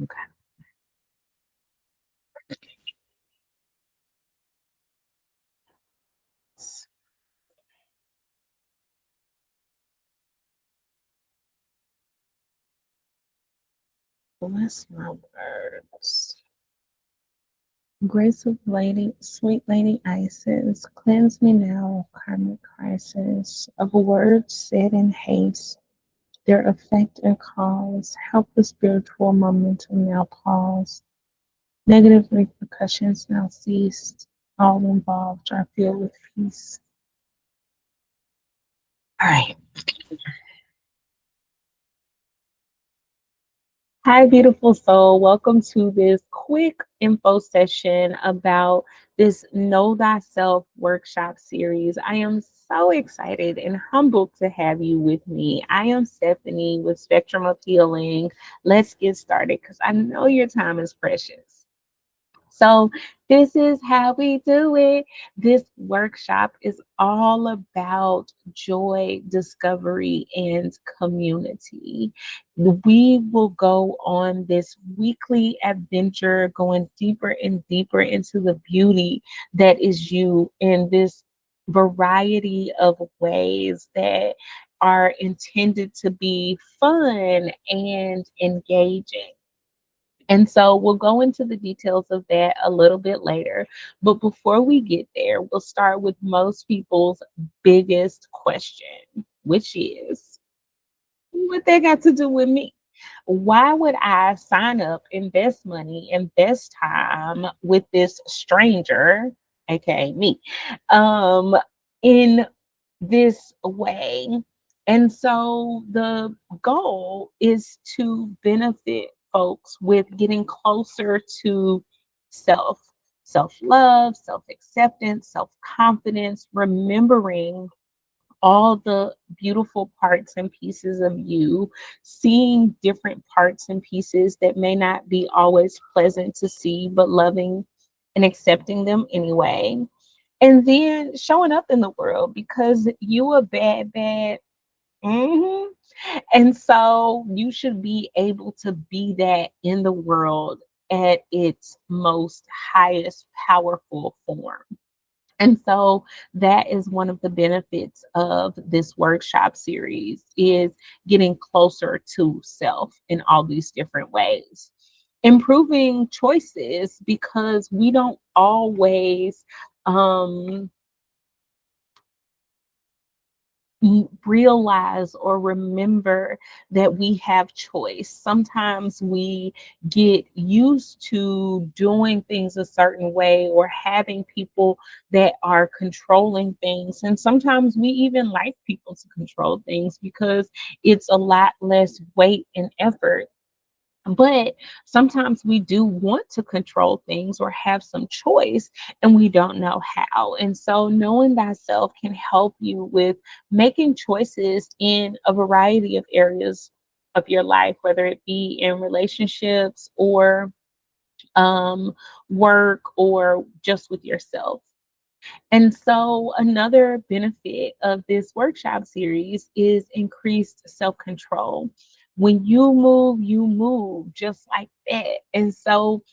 Okay. Bless my words. Grace of Lady, sweet Lady Isis, cleanse me now of karmic crisis, of words said in haste, their effect and cause, help the spiritual momentum now pause. Negative repercussions now cease, all involved are filled with peace. All right. Hi, beautiful soul. Welcome to this quick info session about this Know Thyself workshop series. I am so excited and humbled to have you with me. I am Stephanie with Spectrum of Healing. Let's get started because I know your time is precious. So, this is how we do it. This workshop is all about joy, discovery, and community. We will go on this weekly adventure, going deeper and deeper into the beauty that is you in this variety of ways that are intended to be fun and engaging. And so we'll go into the details of that a little bit later. But before we get there, we'll start with most people's biggest question, which is what they got to do with me? Why would I sign up, invest money, invest time with this stranger, aka me, um, in this way? And so the goal is to benefit folks with getting closer to self, self love, self acceptance, self confidence, remembering all the beautiful parts and pieces of you, seeing different parts and pieces that may not be always pleasant to see, but loving and accepting them anyway. And then showing up in the world because you a bad. Mhm. And so you should be able to be that in the world at its most highest powerful form. And so that is one of the benefits of this workshop series is getting closer to self in all these different ways. Improving choices because we don't always um realize or remember that we have choice. Sometimes we get used to doing things a certain way or having people that are controlling things. And sometimes we even like people to control things because it's a lot less weight and effort, but sometimes we do want to control things or have some choice and we don't know how. And so knowing thyself can help you with making choices in a variety of areas of your life, whether it be in relationships or um, work or just with yourself. And so, another benefit of this workshop series is increased self control. When you move just like that. And so,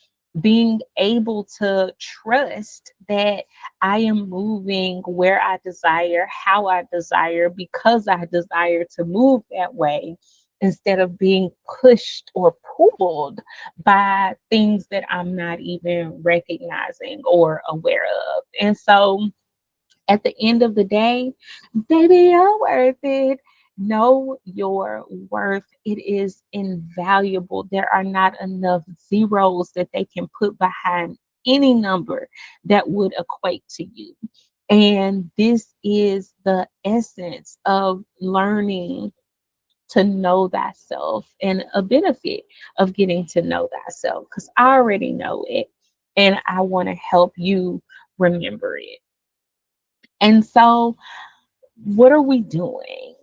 being able to trust that I am moving where I desire, how I desire, because I desire to move that way, instead of being pushed or pulled by things that I'm not even recognizing or aware of. And so at the end of the day, baby, you're worth it. Know your worth. It is invaluable. There are not enough zeros that they can put behind any number that would equate to you. And this is the essence of learning to know thyself and a benefit of getting to know thyself because I already know it and I want to help you remember it. And so, what are we doing?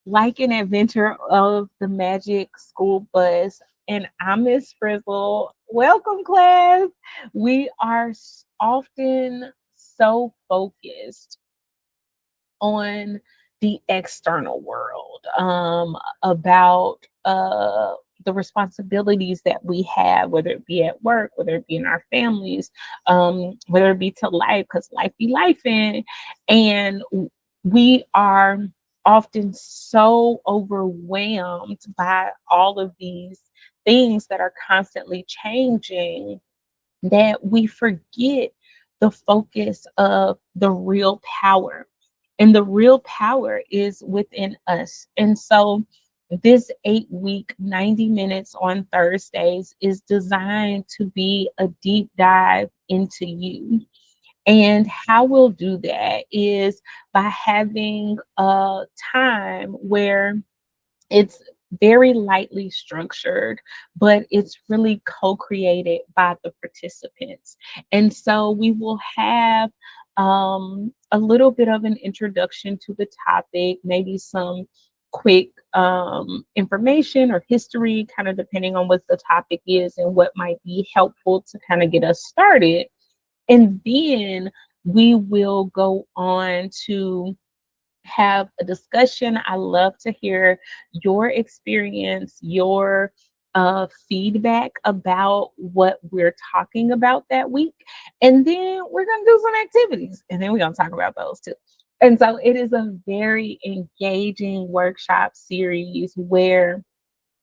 Like an adventure of the magic school bus. And I'm Miss Frizzle. Welcome, class. We are often so focused on the external world, about the responsibilities that we have, whether it be at work, whether it be in our families, whether it be to life, because life be life in. And we are often so overwhelmed by all of these things that are constantly changing that we forget the focus of the real power. And the real power is within us. And so this 8 week, 90 minutes on Thursdays is designed to be a deep dive into you. And how we'll do that is by having a time where it's very lightly structured, but it's really co-created by the participants. And so we will have a little bit of an introduction to the topic, maybe some quick information or history, kind of depending on what the topic is and what might be helpful to kind of get us started. And then we will go on to have a discussion. I love to hear your experience, your feedback about what we're talking about that week. And then we're going to do some activities and then we're going to talk about those too. And so it is a very engaging workshop series where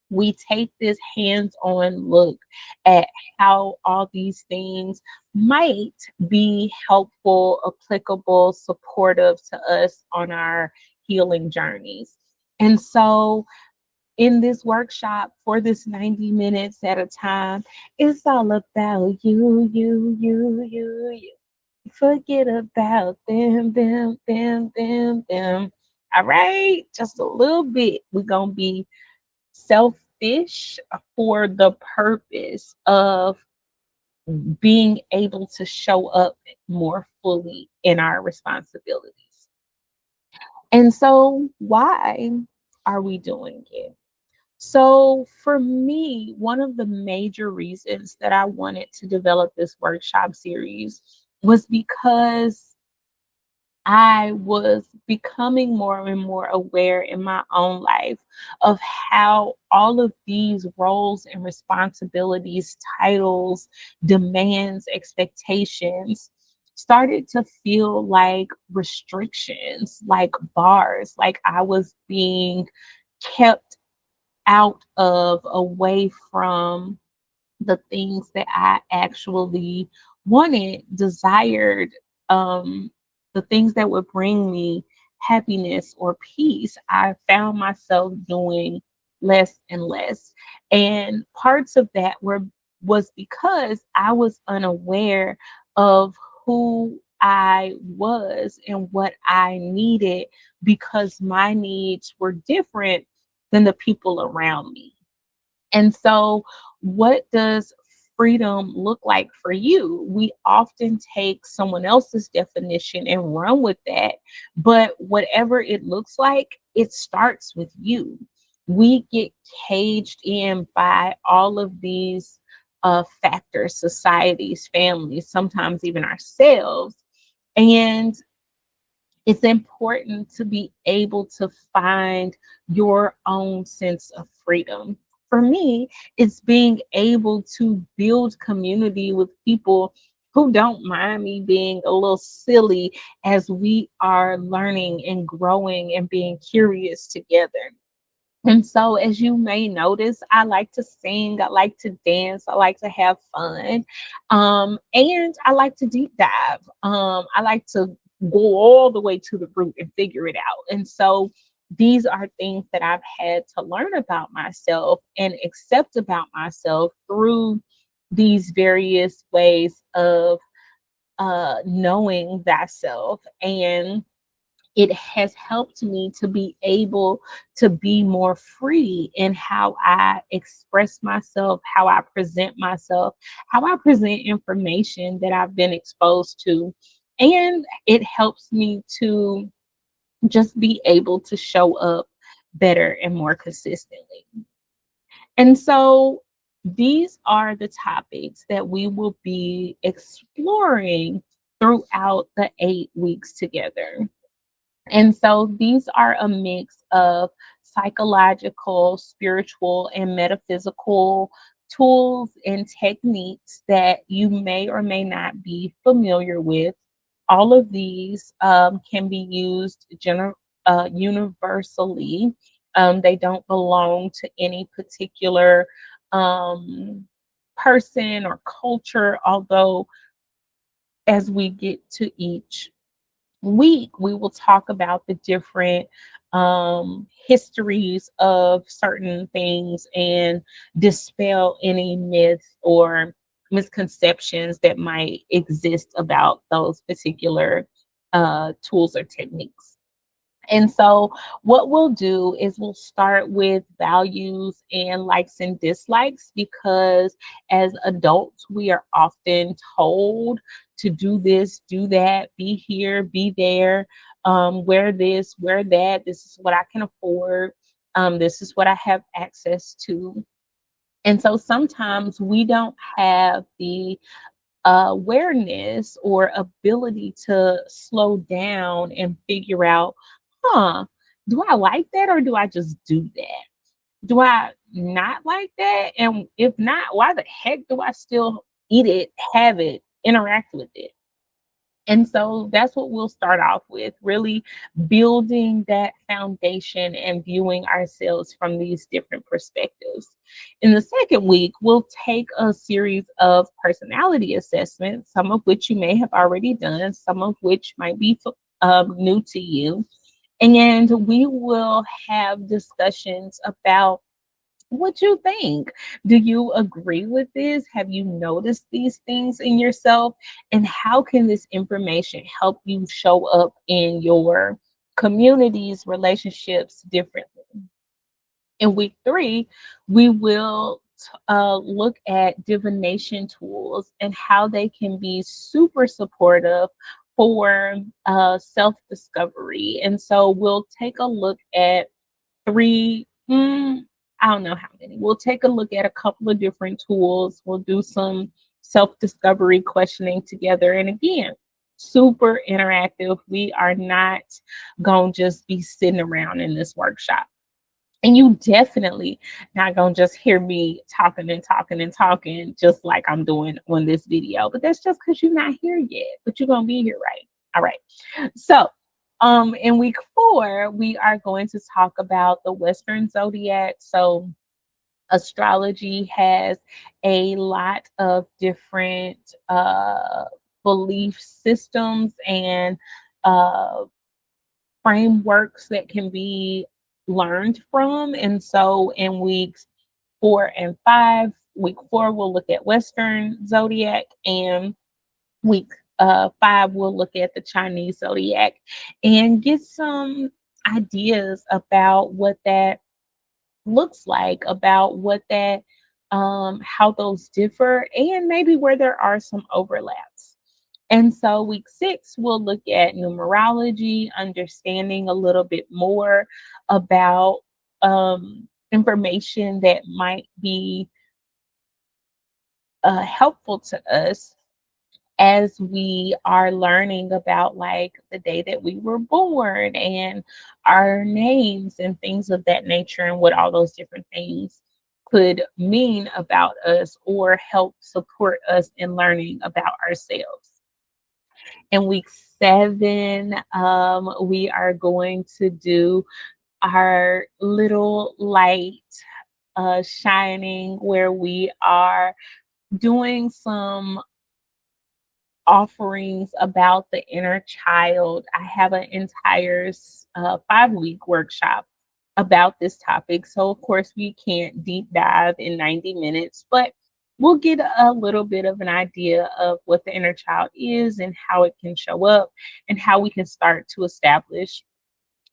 we take this hands-on look at how all these things might be helpful, applicable, supportive to us on our healing journeys. And so in this workshop for this 90 minutes at a time, it's all about you. Forget about them. All right, just a little bit. We're going to be selfish for the purpose of being able to show up more fully in our responsibilities. And so, why are we doing it? So, for me, one of the major reasons that I wanted to develop this workshop series was because I was becoming more and more aware in my own life of how all of these roles and responsibilities, titles, demands, expectations started to feel like restrictions, like bars, like I was being kept out of, away from the things that I actually wanted, desired, the things that would bring me happiness or peace. I found myself doing less and less. And parts of that was because I was unaware of who I was and what I needed because my needs were different than the people around me. And so, what does freedom look like for you? We often take someone else's definition and run with that. But whatever it looks like, it starts with you. We get caged in by all of these factors, societies, families, sometimes even ourselves. And it's important to be able to find your own sense of freedom. For me, it's being able to build community with people who don't mind me being a little silly as we are learning and growing and being curious together. And so, as you may notice, I like to sing, I like to dance, I like to have fun, and I like to deep dive. I like to go all the way to the root and figure it out. And so, these are things that I've had to learn about myself and accept about myself through these various ways of knowing thyself. And it has helped me to be able to be more free in how I express myself, how I present myself, how I present information that I've been exposed to. And it helps me to just be able to show up better and more consistently. And so these are the topics that we will be exploring throughout the 8 weeks together. And so these are a mix of psychological, spiritual, and metaphysical tools and techniques that you may or may not be familiar with. All of these can be used universally. They don't belong to any particular um, person or culture, although as we get to each week, we will talk about the different histories of certain things and dispel any myths or misconceptions that might exist about those particular tools or techniques. And so, what we'll do is we'll start with values and likes and dislikes because as adults, we are often told to do this, do that, be here, be there, wear this, wear that. This is what I can afford. This is what I have access to. And so sometimes we don't have the awareness or ability to slow down and figure out, huh, do I like that or do I just do that? Do I not like that? And if not, why the heck do I still eat it, have it, interact with it? And so that's what we'll start off with, really building that foundation and viewing ourselves from these different perspectives. In the second week, we'll take a series of personality assessments, some of which you may have already done, some of which might be new to you. And we will have discussions about what you think. Do you agree with this? Have you noticed these things in yourself? And how can this information help you show up in your communities, relationships differently? In week three, we will look at divination tools and how they can be super supportive for self discovery. And so we'll take a look at three, I don't know how many. We'll take a look at a couple of different tools. We'll do some self discovery questioning together. And again, super interactive. We are not going to just be sitting around in this workshop. And you definitely not gonna just hear me talking and talking and talking just like I'm doing on this video. But that's just because you're not here yet. But you're gonna be here, right? All right. So in week four, we are going to talk about the Western zodiac. So astrology has a lot of different belief systems and uh frameworks that can be learned from. And so in weeks 4 and 5, week 4, we'll look at Western zodiac, and week 5, we'll look at the Chinese zodiac and get some ideas about what that looks like, about what that, how those differ, and maybe where there are some overlaps. And so, week 6, we'll look at numerology, understanding a little bit more about information that might be helpful to us as we are learning about like the day that we were born and our names and things of that nature and what all those different things could mean about us or help support us in learning about ourselves. In week 7, we are going to do our little light shining where we are doing some offerings about the inner child. I have an entire 5-week workshop about this topic. So, of course, we can't deep dive in 90 minutes, but we'll get a little bit of an idea of what the inner child is and how it can show up and how we can start to establish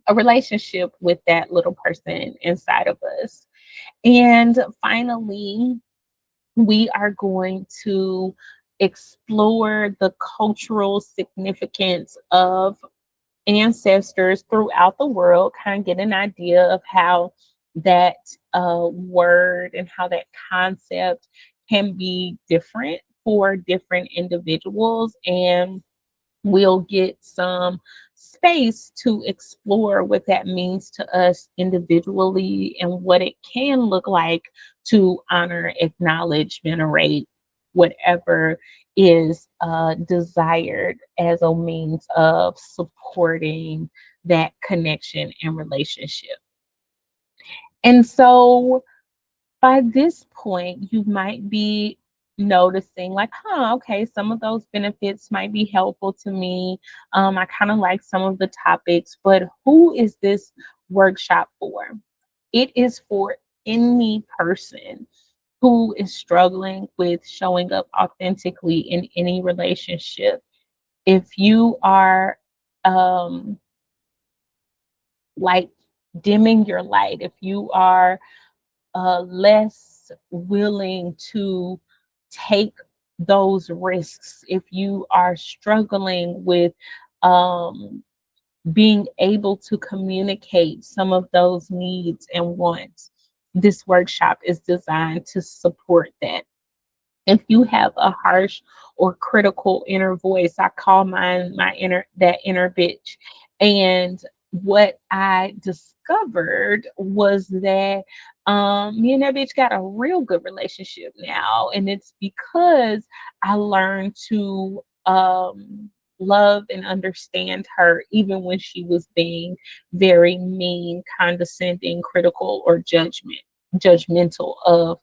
a relationship with that little person inside of us. And finally, we are going to explore the cultural significance of ancestors throughout the world, kind of get an idea of how that word and how that concept can be different for different individuals. And we'll get some space to explore what that means to us individually and what it can look like to honor, acknowledge, venerate whatever is desired as a means of supporting that connection and relationship. And so by this point, you might be noticing, like, okay, some of those benefits might be helpful to me. I kind of like some of the topics, but who is this workshop for? It is for any person who is struggling with showing up authentically in any relationship. If you are um, like dimming your light, if you are less willing to take those risks, if you are struggling with um, being able to communicate some of those needs and wants, this workshop is designed to support that. If you have a harsh or critical inner voice, I call mine my inner bitch. And what I discovered was that me and that bitch got a real good relationship now. And it's because I learned to love and understand her even when she was being very mean, condescending, critical, or judgmental of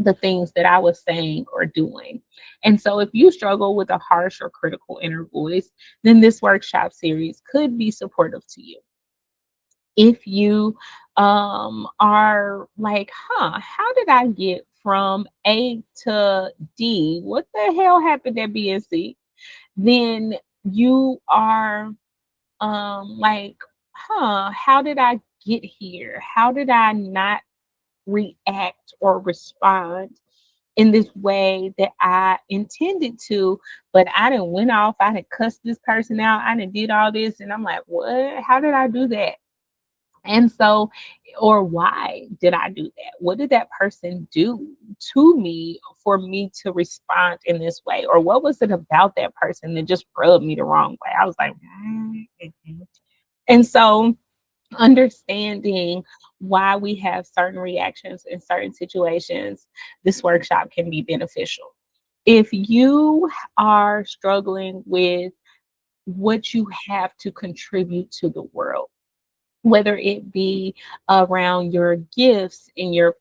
the things that I was saying or doing. And so, if you struggle with a harsh or critical inner voice, then this workshop series could be supportive to you. If you are like, how did I get from A to D? What the hell happened at B and C? Then you are like, how did I get here? How did I not react or respond in this way that I intended to, but I didn't went off, I didn't cussed this person out, I didn't did all this, and I'm like, what? How did I do that? And so, or why did I do that? What did that person do to me for me to respond in this way? Or what was it about that person that just rubbed me the wrong way? I was like, mm-hmm. And so understanding why we have certain reactions in certain situations, this workshop can be beneficial. If you are struggling with what you have to contribute to the world, whether it be around your gifts in your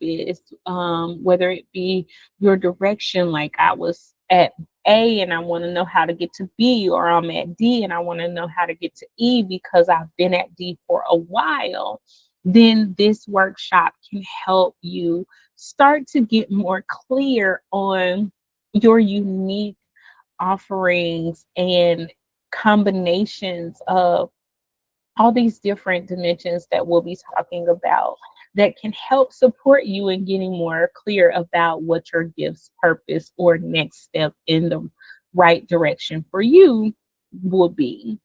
is whether it be your direction, like I was at A and I want to know how to get to B, or I'm at D and I want to know how to get to E because I've been at D for a while, then this workshop can help you start to get more clear on your unique offerings and combinations of all these different dimensions that we'll be talking about that can help support you in getting more clear about what your gifts, purpose, or next step in the right direction for you will be.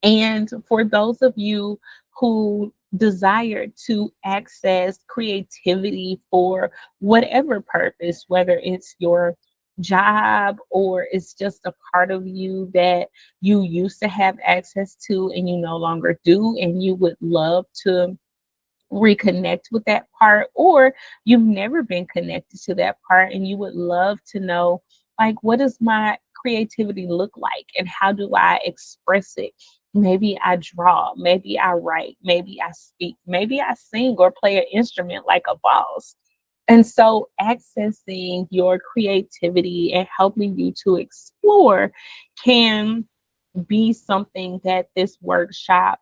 And for those of you who desire to access creativity for whatever purpose, whether it's your job or it's just a part of you that you used to have access to and you no longer do, and you would love to reconnect with that part, or you've never been connected to that part and you would love to know, like, what does my creativity look like and how do I express it? Maybe I draw, maybe I write, maybe I speak, maybe I sing or play an instrument like a boss. And so accessing your creativity and helping you to explore can be something that this workshop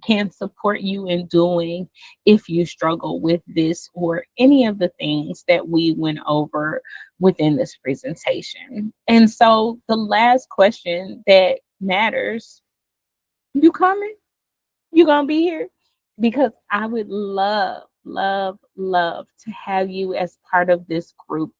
can support you in doing if you struggle with this or any of the things that we went over within this presentation. And so the last question that matters, you coming? You gonna be here? Because I would love, love, love to have you as part of this group.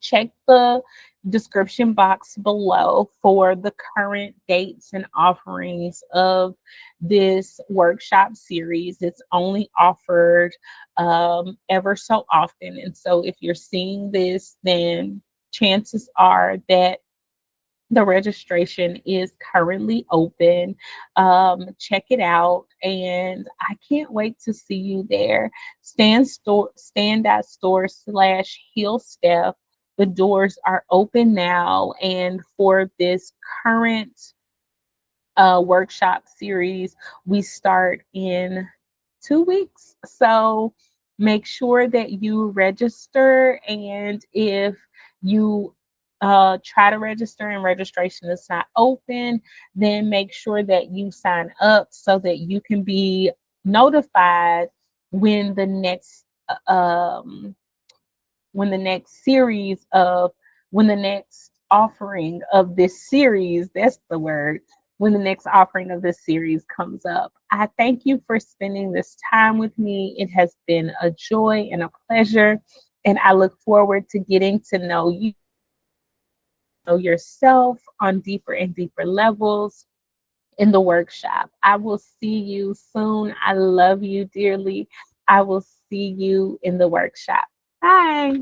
Check the description box below for the current dates and offerings of this workshop series. It's only offered ever so often. And so if you're seeing this, then chances are that The registration is currently open. Check it out, and I can't wait to see you there. Stand.store / healsteph. The doors are open now, and for this current workshop series, we start in 2 weeks. So make sure that you register. And if you try to register and registration is not open, then make sure that you sign up so that you can be notified when the next when the next series of when the next offering of this series, that's the word, when the next offering of this series comes up. I thank you for spending this time with me. It has been a joy and a pleasure, and I look forward to getting to know you, know yourself on deeper and deeper levels in the workshop. I will see you soon. I love you dearly. I will see you in the workshop. Bye.